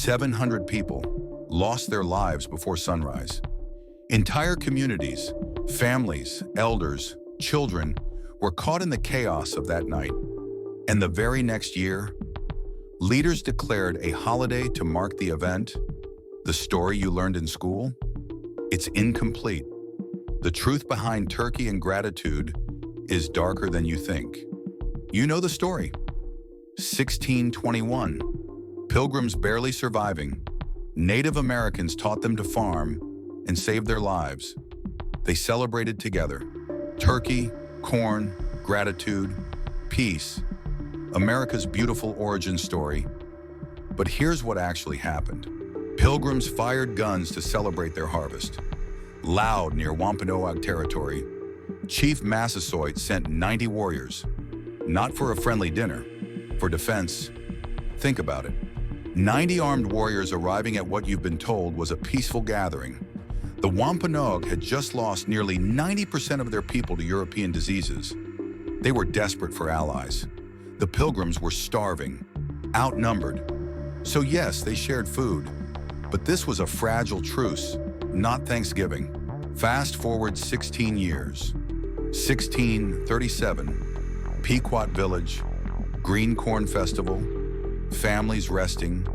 700 people lost their lives before sunrise. Entire communities, families, elders, children were caught in the chaos of that night. And the very next year, leaders declared a holiday to mark the event. The story you learned in school? It's incomplete. The truth behind turkey and gratitude is darker than you think. You know the story. 1621. Pilgrims barely surviving. Native Americans taught them to farm and save their lives. They celebrated together. Turkey, corn, gratitude, peace. America's beautiful origin story. But here's what actually happened. Pilgrims fired guns to celebrate their harvest. Loud near Wampanoag territory, Chief Massasoit sent 90 warriors, not for a friendly dinner, for defense. Think about it. 90 armed warriors arriving at what you've been told was a peaceful gathering. The Wampanoag had just lost nearly 90% of their people to European diseases. They were desperate for allies. The Pilgrims were starving, outnumbered. So yes, they shared food, but this was a fragile truce, not Thanksgiving. Fast forward 16 years. 1637, Pequot Village, Green Corn Festival, families resting,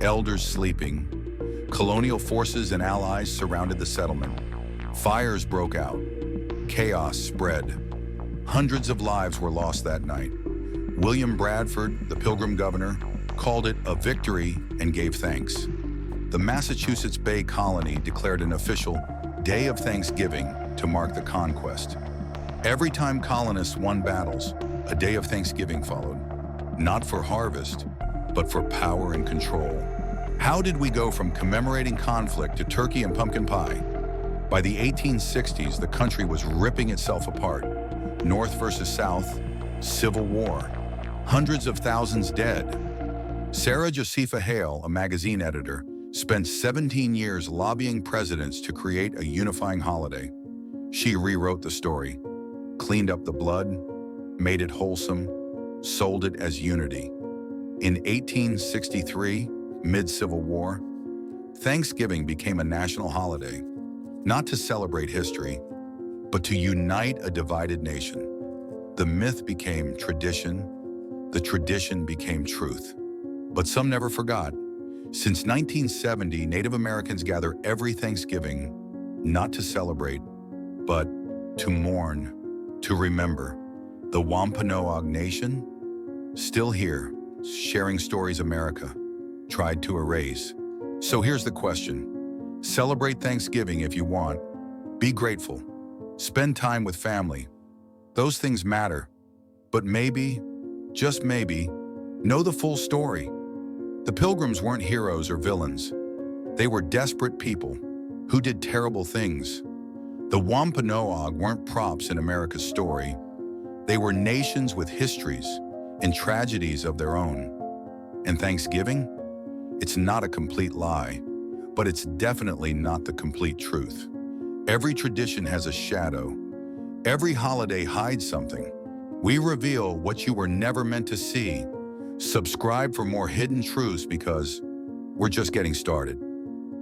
elders sleeping. Colonial forces and allies surrounded the settlement. Fires broke out. Chaos spread. Hundreds of lives were lost that night. William Bradford, the Pilgrim governor, called it a victory and gave thanks. The Massachusetts Bay Colony declared an official Day of Thanksgiving to mark the conquest. Every time colonists won battles, a day of Thanksgiving followed. Not for harvest, but for power and control. How did we go from commemorating conflict to turkey and pumpkin pie? By the 1860s, the country was ripping itself apart. North versus South, civil war, hundreds of thousands dead. Sarah Josepha Hale, a magazine editor, spent 17 years lobbying presidents to create a unifying holiday. She rewrote the story, cleaned up the blood, made it wholesome, sold it as unity. In 1863, mid-Civil War, Thanksgiving became a national holiday, not to celebrate history, but to unite a divided nation. The myth became tradition, the tradition became truth. But some never forgot. Since 1970, Native Americans gather every Thanksgiving, not to celebrate, but to mourn, to remember. The Wampanoag Nation, still here, sharing stories America tried to erase. So here's the question. Celebrate Thanksgiving if you want. Be grateful. Spend time with family. Those things matter. But maybe, just maybe, know the full story. The Pilgrims weren't heroes or villains. They were desperate people who did terrible things. The Wampanoag weren't props in America's story. They were nations with histories and tragedies of their own. And Thanksgiving? It's not a complete lie, but it's definitely not the complete truth. Every tradition has a shadow. Every holiday hides something. We reveal what you were never meant to see. Subscribe for more hidden truths because we're just getting started.